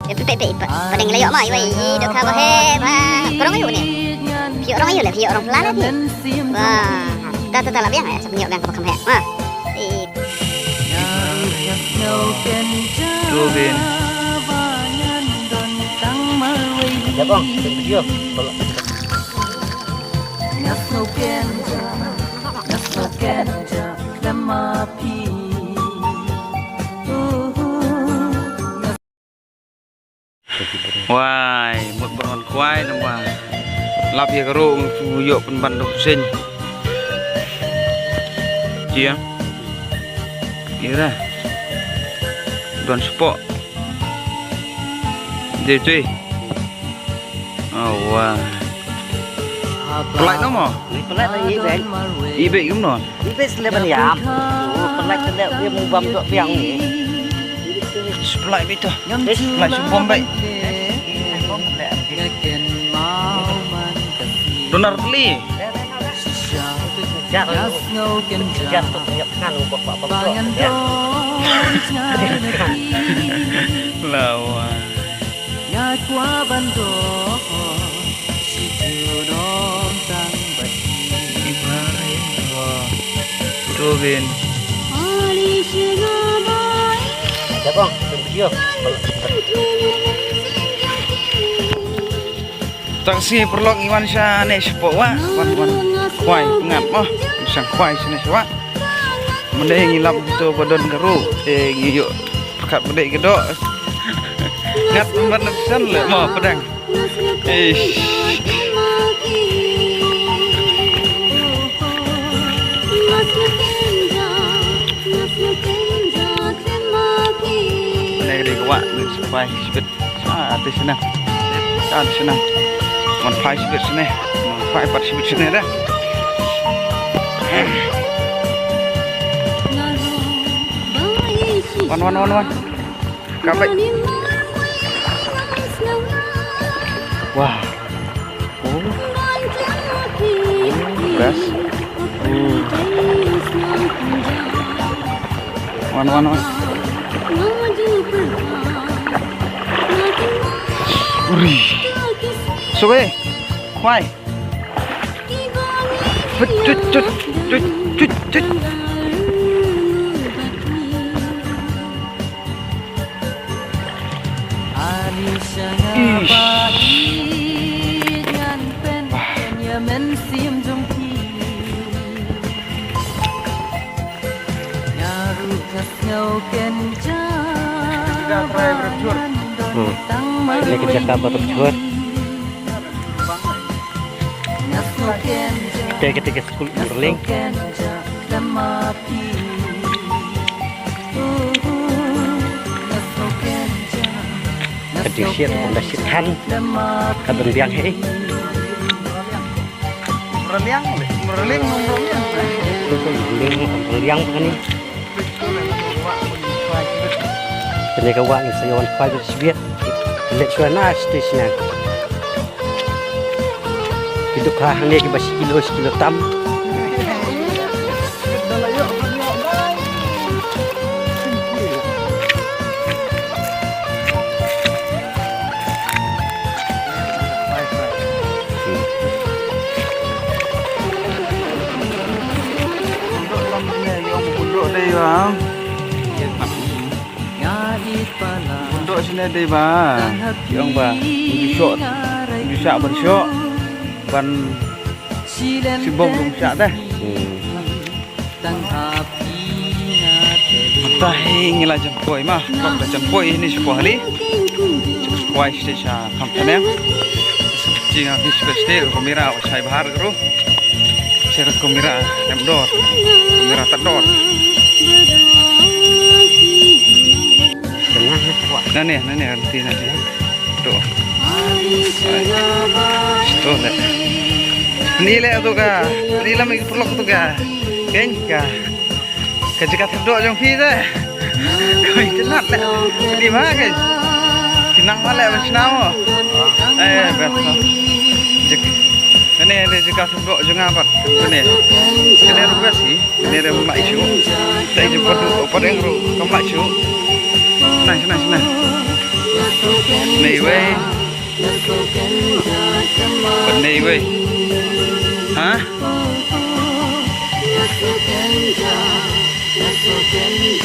Paling layo mai wai do ka bahe ba. Orang ayu ni. Pio orang ayu le, pio orang pelan ni. Wah, ta la biang ya, sampai biang ka bakam he. Wah. Tuh Bin. Ya bang, video. Wai, một bọn quái nó mà lắp việc rộ chủ yếu phần bản độc sinh chia kira đoàn sport để chơi wow lại nó mà Pelak lagi ben. ibe cũng rồi Ibe seleban yam. Pelak sedap dia mubam tok piang ni. lại biết thôi lại xuống bom vậy Donar beli Jatuh banyak kan bapak-bapak ya. lawan tuh Bin Ya bang, video. taksi perlok iwan sya ne sepo wa wan kwai pengat mah sang kwai sini wa mende ngilap gitu badan geru ngiyuk perkat bede gedok ngat tempat nepsan le mau pedang này đi các bạn mình quay biết đi xin nào đi xin nào còn phải biết xin này phải bắt biết xin này đó one các bạn wow best one uri Sube, khoai. Chút. Ini kerja bercuat. Ketika sekolah berling. Kedisiat pada sitan kadang biang hei. Mereliang Berliang begini. Penjaga wang sayawan kuai bersibit. Lek suana stasiun. Hidup lah ni ke basi kilo tam. Untuk sini deh ba, yang ba, bisa bersyok, ban sibuk bisa deh. Tahi ngila jempoi mah, kalau jempoi ini sebuah kali, sebuah stasiun kampanye. Jika habis bersih, kamera saya bahar keruh, cara kamera emdor, kamera terdor. Nanti nanti tuh deh nilai tu kah nilai lagi perlu tu kah kengkah kejekat doa jong fi deh kau itu nak di mana kan kinang malah macam nama betul jek ini ada jekat doa jong apa ini rupa sih ini ada mak isu tapi jemput pada yang mak isu Senang. Này wey. Bên này wey. Hả?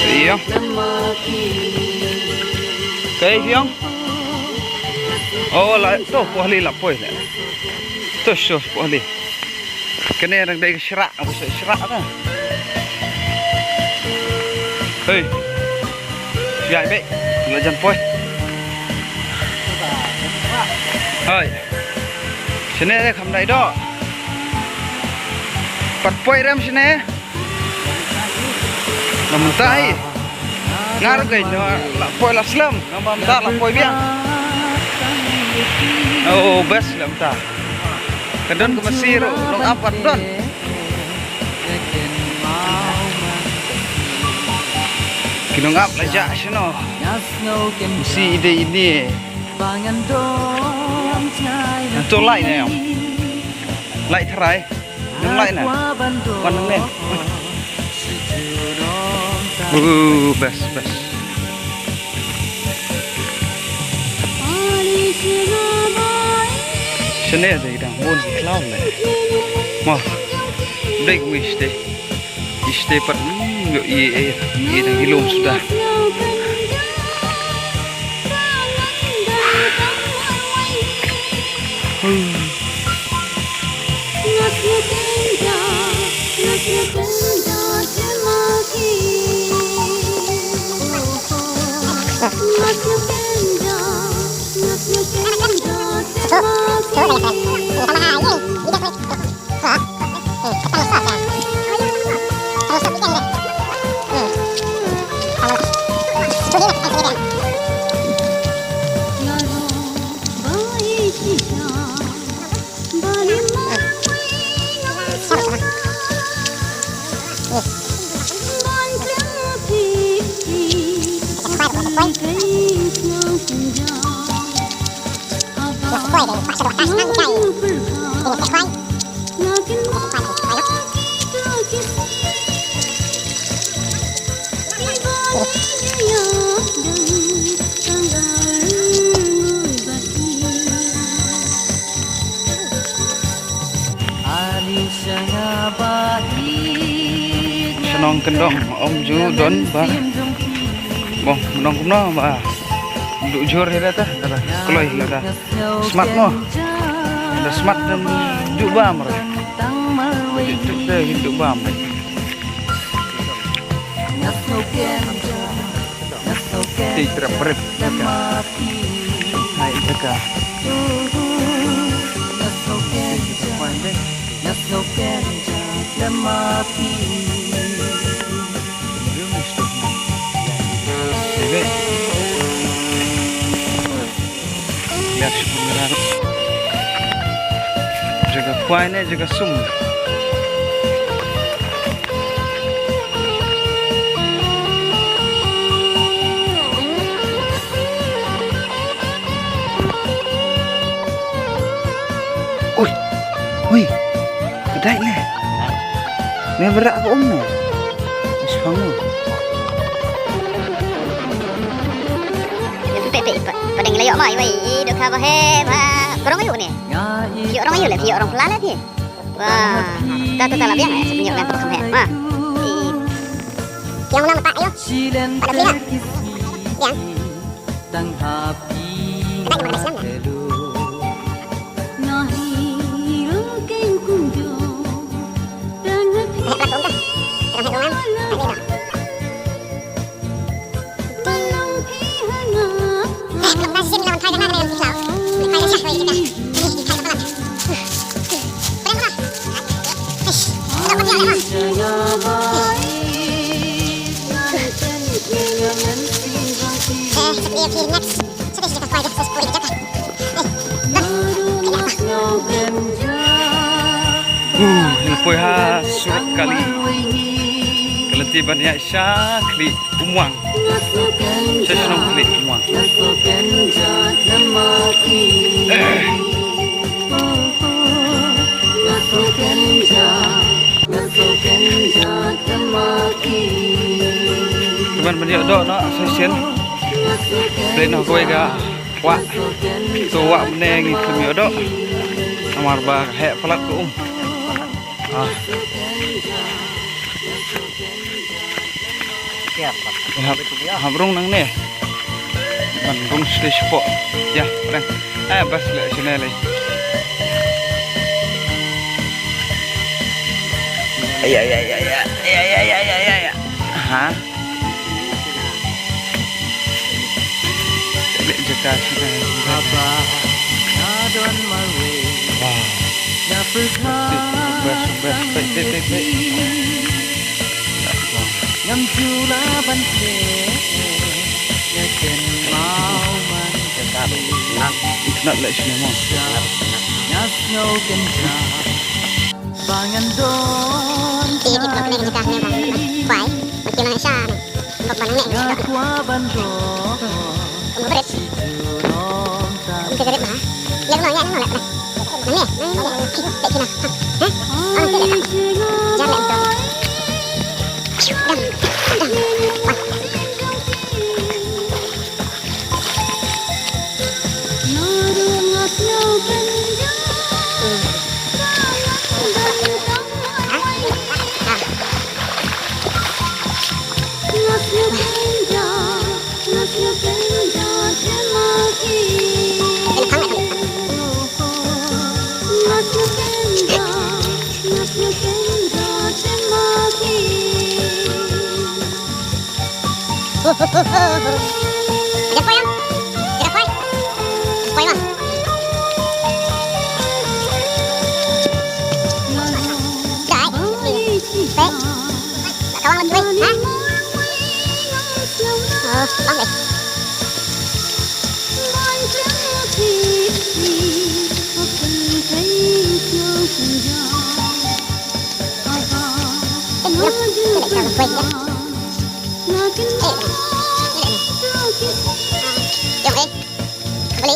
Gì không? Cái gì không? Oh lại tuh pohli lah poy lah. Tuh show pohli. Cái này đang đây cái serak, apa sih serak tu? Hei, siapa be? Belajar poy. Hei, sini ada kamu dah itu. Pat poy ram sini. Namuntai. Ngaruh ke? Nak poy lah Islam. Nampak lah poy biang. Oh, best lah entah. Kedon ke Mesir, long apa don? Kinong up aja sino. Si ide ini. Itu lain ya. Lain terai. Yang lain ya. Mana ni? Best. Sini ada idang mun cloud lah. Mah, break me stay pat yuk idang ilum sudah. Senong kendong om ju don ba. Bong menong kumno ba. Duk jor dia dah. Keloi dah. Smart no. Dah smart dan duk ba mer. Duk dah duk ba mer. Ti terperet. Hai dekat. Lihat sebenarnya jaga kuahnya jaga sum. Ui, kedai ni. Ni berak ke om ni? Sekarang ni. Pada ngelayok mai wei dok khabar he ba. Korang ayu ni. Piok orang ayu lah, piok orang pelan lah dia. Wah, tak lah biang eh sebenarnya kan khabar he. Wah. Yang ulang tak ayo. Pada bilang. Yang. Kedai mana Islam ni? Nilpoi ha surat kali keletiban ya syakli umang saya senang kali umang Teman banyak dok nak session Beli no kowe ga wak so wak meneng ni semi odo amar ba hek pelat ku habrung nang ne bandung slish po ya reng bas le sini le ya ha lek jaka sini bas ngâm chiều lá ban trẻ nhà kèn mau man nak lek sini mo nhà snow kèn trà bangan don Thì pelok kena kita ni bang. Kuai, macam mana sah ni? Kau pandang ni. qua ban ro Kau beres. rom ta Kau cari mana? Lihat mana ni? Mana? Mana? Mana? Tak kena. Hah? Oh, tidak. Jangan itu. Ada poin? Ada poin? Poin mana? Dah, pek. Nak kawan lagi, ha? Oh, bang deh. Kita nak poin ya. Jom beli.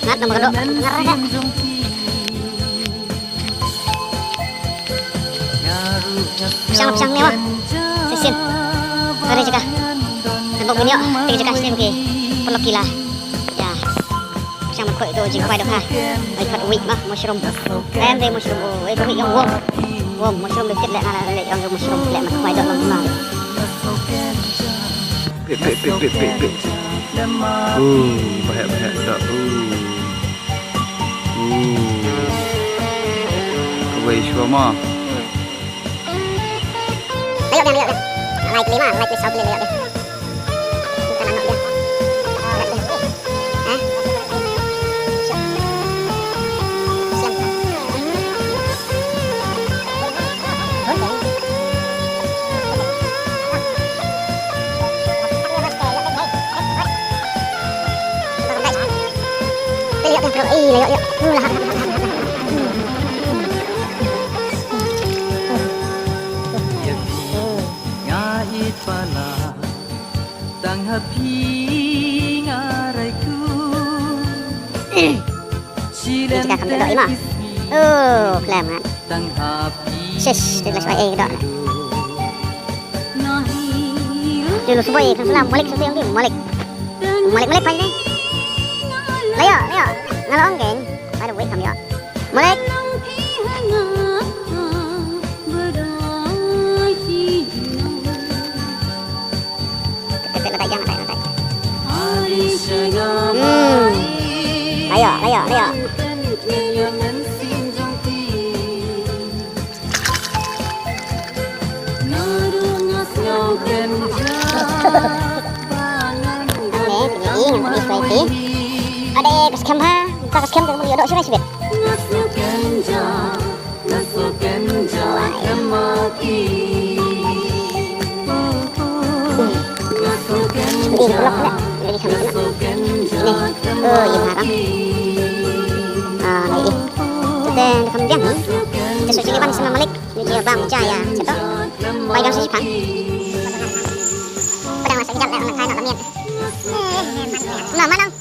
Ngat nomor kedua, ngarang dah. Pisang mewah. Sesin. Mari cakap. Tembok bunyi, tiga cakap sini mungkin. Pelok gila. Ya. Pisang berkoi itu jika pada ha. Ikat wheat mah mushroom. Em deh mushroom. Itu wheat yang warm. Warm mushroom dikit lek nana lek yang mushroom lek mak koi dok lang mang. Pek. Bahaya tak. Kau iswa mah. Lihat. Like 5, like 6 beli lihat dia. Kita nak dia. Hah? Siap. Lihat. pala tang happy ngaraiku silen kita akan berdoa imam. Oh, selamat. tang happy Shush, dia suai doa. Dulu subuh kan salam Malik susu yang tim Malik. Malik pagi ni. Layo. Ngalong geng. Pada wait kami ya. Malik. Layo. Ada kaskem ha, kaskem tu mesti ada surat sibet. Ini blok tak? Jadi kami ini. Oh, yang harap. Ini. Kita kemudian kita suci liban sama Malik. Dia bang jaya, cepat. Baik dan suci pan. Pedang masa kejap nak kai nak kamian. Mana?